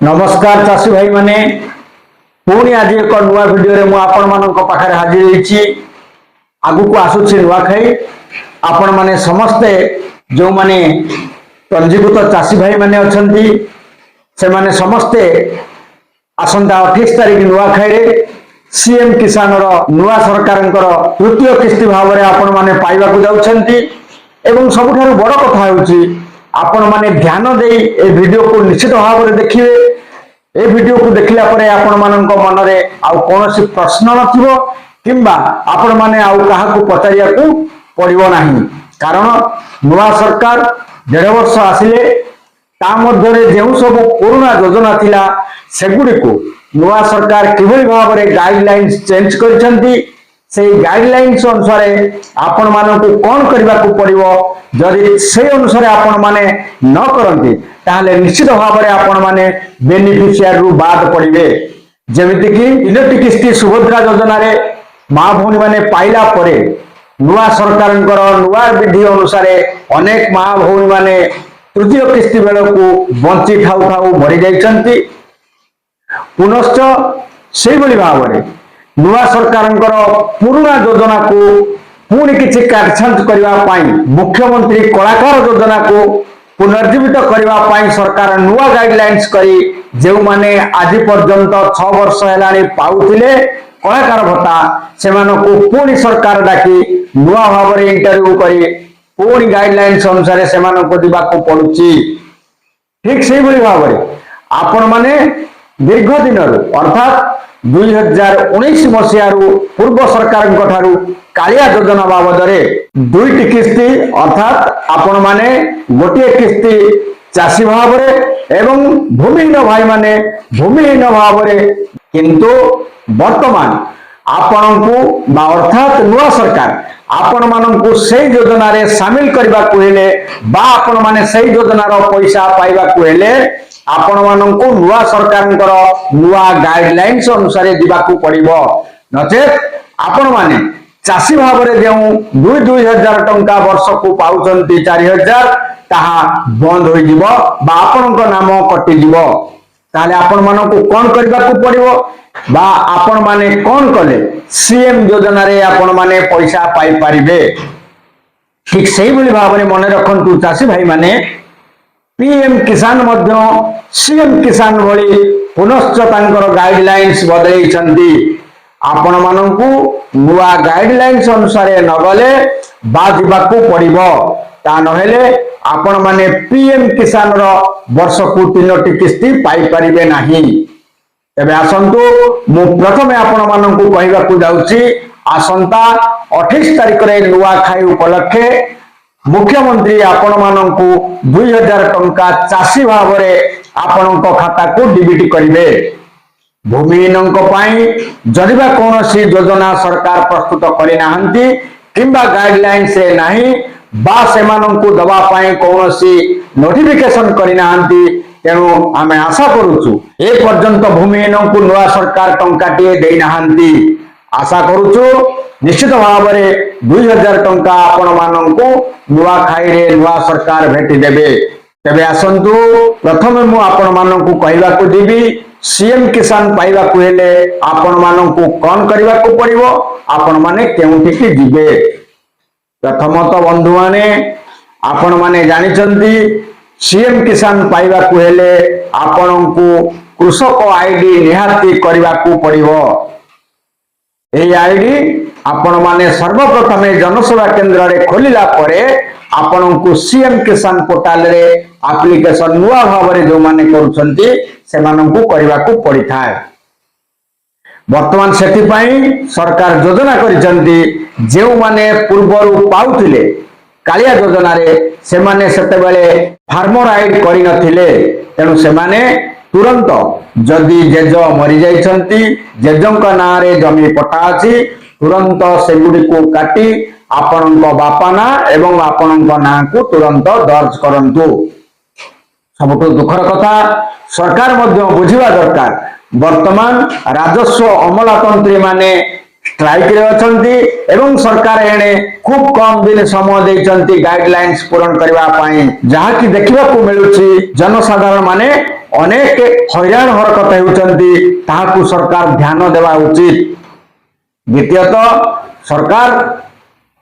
नमस्कार चाषी भाई माने पुणी आज एक नुआ वीडियो मु आपण मानक पाखरे हाजिर होईची। आगु को आसुछि नुआखाई आपण माने समस्ते जो माने पंजीकृत चाषी भाई माने अछंती से माने समस्ते आसंता 28 तारिख नुआखाई रे सीएम किसान रो नुआ सरकारंकर तृतीय किस्ती भाव रे आपण माने पाइबा को जाउछंती एवं सबुठारु बड़ कथा होउछि आपण माने ध्यान दे ए वीडियो को निश्चित भाव रे देखिबे। ए वीडियो को देखला परे आपण मानक मन रे आ कोनोसी प्रश्न नथिबो किंबा आपण माने आ काहा को पचारिया को पड़िबो नाही। कारण नुआ सरकार 1.5 वर्ष आसिले ता मध्य रे जेउ सब कोरोना योजना थिला सेगुडी को नुआ सरकार किभली भाव रे गाइडलाइंस चेंज करछंती से गाइडलाइंस अनुसार आपण मानक कोन करबा को पड़िबो जदि से अनुसार आपण माने न करंती ताले निश्चित भाव रे आपण माने बेनिफिशियरी रु बाद पड़िबे। जेमिति कि इलेक्ट्री किस्ती सुभद्रा योजना रे मां भौणी माने पाइला परे नुआ सरकारंकर नुआ विधि अनुसार अनेक मां भौणी माने तृतीय किस्ती बेल को बंची ठाउ ठाउ मरि जाइछंती। पुनश्च से बली भाव रे नुआ सरकारंकर पुराना योजना को पुणी किछि काटछांट करबा पाई मुख्यमंत्री कलाकार योजना को पुनर्जीवित करबा पाई सरकार नुआ गाइडलाइंस करी जेउ माने आज पर्यंत 6 वर्ष हेलानी पाउथिले कलाकार भत्ता सेमानको पुणी सरकार डाकी नुआ भाव रे इंटरव्यू करी पुणी गाइडलाइंस अनुसार सेमानको दिबा को पडुची। ठीक सेही बली भाव रे आपण माने दीर्घ दिन अर्थात 2019 मसीहारू पूर्व सरकार कालिया योजना बाबद दुईटी किस्ती अर्थात आपण माने गोटे किस्ती चाषी भाव एवं भूमिहीन भाई माने भूमिहीन भाव किंतु वर्तमान आपण को अर्थात नुआ सरकार आपण मानू से योजना रे शामिल करबा को हेले बा आपण माने से योजना रो पैसा पाइबा को हेले आपण मानू नुआ सरकारंकर नुआ गाइडलाइंस अनुसार दिबाकू पड़िबो नचेत आपण माने चाषी भाव रे जेउ 2,000 टंका वर्ष को पाउचंती 4,000 ताहा बंद होई जिवो बा आपनक नाम कटि जिवो ताले आपण मानू कोन करबाकू पड़िबो बा आपण माने कोन कले सीएम योजना रे आपण माने पैसा पाई परिबे। ठीक सेही बली भाव रे मने रखंतु चाषी भाई माने पीएम किसान मध्य सीएम किसान भली पुनश्च तांकर गाइडलाइंस बदलैछंती आपण मानकू नुआ गाइडलाइंस अनुसार नगले बाजिबाकू पड़िबो ता नहेले आपण माने पीएम किसान रो वर्ष को 3टी किस्ती पाई परिबे नाही। तबे आसंतु मु प्रथमे आपण मानकू कहिबाकू जाउची आसंता 28 तारिख रे नुआ खाई उपलक्षे मुख्यमंत्री आपण मानकू 2,000 टंका चाषी भाव रे आपण खाता को डीबीटी करिवे। भूमिहीन जदिबा कौनसी योजना सरकार प्रस्तुत करि नाहंती किंबा गाइडलाइन से नाही बा सेमानंकु दबा पाई कौनसी नोटिफिकेशन करि नाहंती तेणु आमे आशा करूछु ए पर्यंत भूमिहीन को नुआ सरकार टंकाटिए देई नाहंती आशा करूछु निश्चित भाव में 2,000 टंका आपण मानकू नुआ खाई रे नुआ सरकार भेटी देबे। तबे आसंतु प्रथमे मु आपण मानकू कहबा को देबी सीएम किसान पाइबा को हेले आपण मानकू कोन करबा को पड़िबो आपण माने केउठी की जिबे। प्रथमत बंधु माने आपण माने जानि चंती सीएम किसान पाइबा को हेले आपनकू कृषक आईडी निहाती करबा को पड़िबो। ए आईडी आपण माने सर्वप्रथमे जनसेवा केंद्र रे खोलिला परे आपनकू सीएम किसान पोर्टल रे एप्लीकेशन नुआ भाव रे जो माने करूछंती से मानकू करबा को पड़ी थाए। वर्तमान सेति पई सरकार योजना करिसंती जेउ माने पूर्वरु पाउथिले कालिया योजना रे से माने सेते बेले फार्मर आईडी करि नथिले तेनु से माने तुरंत जदि जेज मरि जाइछंती जेजंक ना रे जमी पटा अछि तुरंत सेगुडी को काटी आपनक बापा ना एवं आपनक ना को तुरंत दर्ज करंतु। सबुठ दुखर कथा सरकार मध्य बुझिबा दरकार वर्तमान राजस्व अमलातंत्री माने स्ट्राइक रे अछंती एवं सरकार एने खूब कम दिन समय देइचंती गाइडलाइंस पूरण करबा पई जहा कि देखिबा को मिलुची जनसाधारण माने अनेक हैरान हरकत हेउचंती ताहाकू सरकार ध्यान देवा उचित। द्वितीयतः सरकार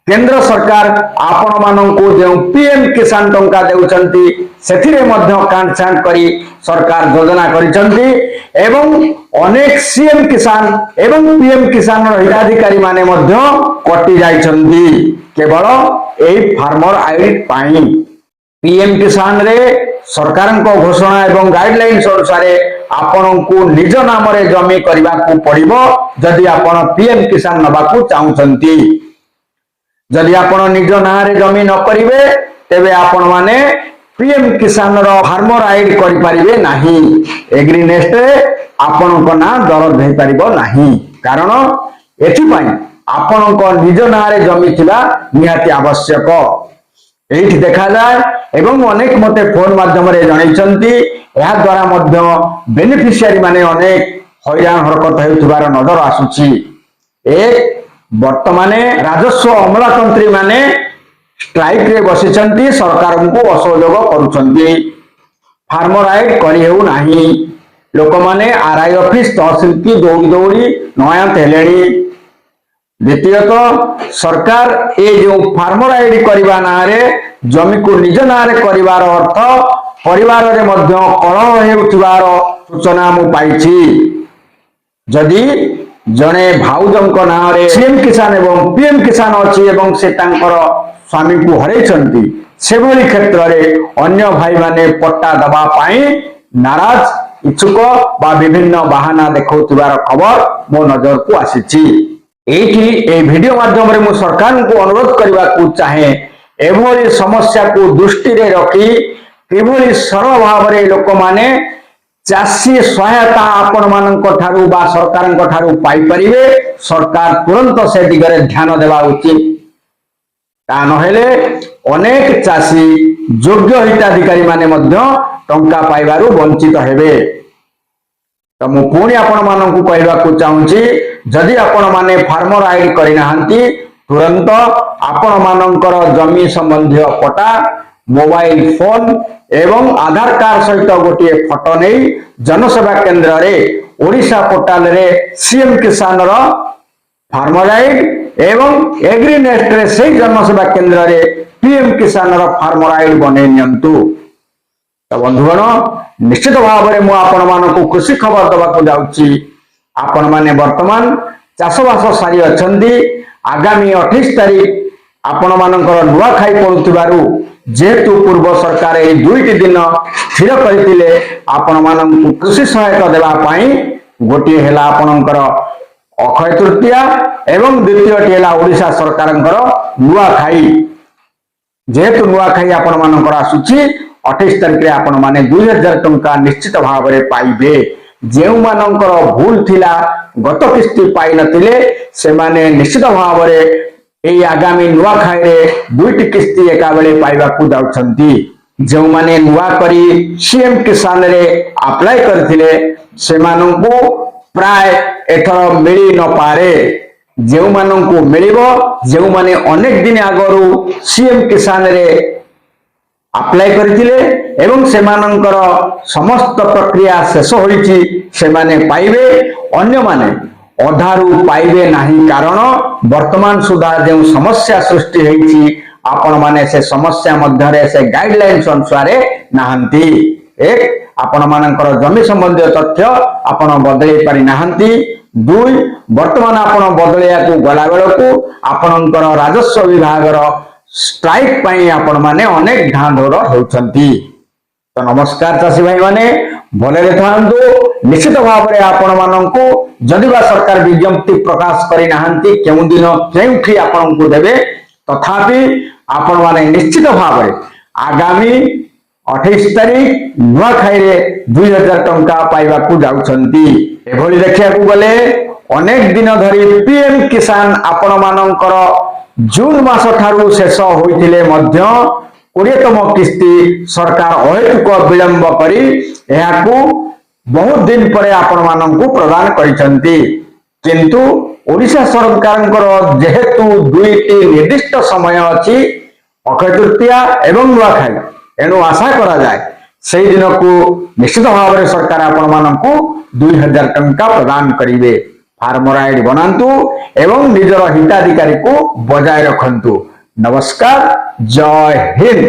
केंद्र सरकार आपण माननकू जो पीएम किसान टंका देउचंती सेथिरे मध्य कांटछांट करी सरकार योजना करिसंती एवं अनेक सीएम किसान एवं पीएम किसान हिताधिकारी माने मध्य कटि जाइछंती केवल एई फार्मर आईडी पाई। पीएम किसान रे सरकारक घोषणा एवं गाइडलाइंस अनुसार आपनकू निज नाम रे जमी करबा को पड़िबो जदि आपण पीएम किसान नबाकू चाहुचंती। जदि आपण निज नाम रे जमी न करिवे तेबे आपण माने पीएम किसान रो फार्मर आईडी करि परिबे नाही। एग्रीनेस्ट रे आपनक ना दरज हे परिबो नाही कारण एथि पई आपनक निज नाम रे जमी थिबा निहाती आवश्यक। एठी देखा जाय एवं अनेक मते फोन माध्यम रे जणैचंती या द्वारा मध्य बेनिफिशियरी माने अनेक हैरान हरकत हेउथिबार नजर आसुची। एक वर्तमाने राजस्व अमलातंत्री माने स्ट्राइक रे बसिचंती सरकार को असहयोग करूचंती फार्मर आईड करि हेउ नाही लोक माने आरआई ऑफिस तहसील की दौड़ी दौड़ी नयात हेलेनी। द्वितीयतः सरकार ए जो फार्मर आईडी करबा ना रे जमी को निज ना रे करिवार अर्थ परिवार रे मध्य कलह हेउथिबार सूचना मु पाइछि। जदि जने भाउजंक नाम रे सीएम किसान एवं पीएम किसान अछि एवं से तांकर स्वामी को हरैछंती से भली क्षेत्र रे अन्य भाई माने पट्टा दबा पाई नाराज इच्छुक बा विभिन्न बहाना देखौथिबार खबर मो नजर को आसीछि। एठी ए वीडियो माध्यम रे मु सरकार को अनुरोध करबा को चाहे एभली समस्या को दृष्टि रे रखी किभली सरल भाव रे लोक माने चाषी सहायता आपण मानक ठारू बा सरकारक ठारू पाई परिवे सरकार तुरंत से दिगरे ध्यान देवा उचित। ता नहेले अनेक चाषी योग्य हिताधिकारी माने मध्य टंका पाइबारु वंचित हेबे। तो मु पुणी आपण मानकू कहबा को चाहूची जदि आपण माने फार्मर आईडी करि नाहंती तुरंत आपण मानकर जमी संबंधी पटा मोबाइल फोन एवं आधार कार्ड सहित गोटे फोटो नहीं जनसेवा केंद्र रे ओडिशा पोर्टाल रे सीएम किसान रो फार्मर आईडी एवं एग्रीनेस्ट रे से जनसेवा केंद्र रे पीएम किसान रो फार्मर आईडी बने नियंतु। तो बंधुगण निश्चित भाव में मु आपण मानकू खुशी खबर दबा को जाउची आपण माने वर्तमान चाषबास सारी अछंती आगामी 28 तारीख आपण मानकर नुआ खाई पड़ुथिबारु जेतु पूर्व सरकार ए दुईटी दिन स्थिर करथिले आपण मानकू कृषि सहायता देबा पई गोटी हेला आपणकर अक्षय तृतीया एवं द्वितीयटी हेला ओडिशा सरकारंकर नुआ खाई जेतु नुआ खाई आपण मानकर आसुची 28 तारिख रे आपण माने 2000 टंका निश्चित भाव रे पाइबे। जेउ मानकर भूल थिला गत किस्ती पाई नथिले से माने निश्चित भाव रे एई आगामी नुआ खाई रे दुईटी किस्ती एका बेले पाइबा को जाउछंती। जेउ माने नुआ करी सीएम किसान रे अप्लाई करथिले से माननकू प्राय एथर मिली न पारे। जेउ माननकू मिलिबो जेउ माने अनेक दिन आगरू सीएम किसान रे अप्लाई करथिले एवं से माननकर समस्त प्रक्रिया शेष होईची से माने पाइबे अन्य माने अधारू पाइबे नहीं कारण वर्तमान सुधा जो समस्या सृष्टि होईची आपण माने से समस्या मध्य रे से गाइडलाइंस अनुसार नाहंती। एक आपण मानकर जमी संबंधी तथ्य आपण बदलै पारि नाहंती। दुई वर्तमान आपण बदलैया को गला बेलकू आपणकर राजस्व विभाग रो स्ट्राइक पाई आपण माने अनेक ढांढोर होउछंती। तो नमस्कार चाषी भाई माने भले थांतु निश्चित भाव में आपण माननकू जदि बा सरकार विज्ञप्ति प्रकाश करि नाहंती केउ दिन केउठी आपनकू देबे तथापि आपण माने निश्चित भाव में आगामी 28 तारीख नुआ खाई रे 2000 टंका पाइबा को जाउछंती। एभली देखिया को गले अनेक दिन धरी पीएम किसान आपण मानकर जून मास ठारू शेष होइथिले मध्य 20तम किस्ती सरकार अहेतुक विलंब करी एहाकू बहुत दिन परे आपण माननकू प्रदान करिसंती। किंतु ओडिशा सरकार जेहेतु दुईटी निर्दिष्ट समय अच्छी अक्षय तृतीया एवं नुआखाई एणु आशा करा जाए से दिन को निश्चित भाव में सरकार आपण मानक 2000 टंका प्रदान करेंगे। फार्मर आईडी बनातु एवं निजर हिताधिकारी को बजाय रखंतु। नमस्कार, जय हिंद।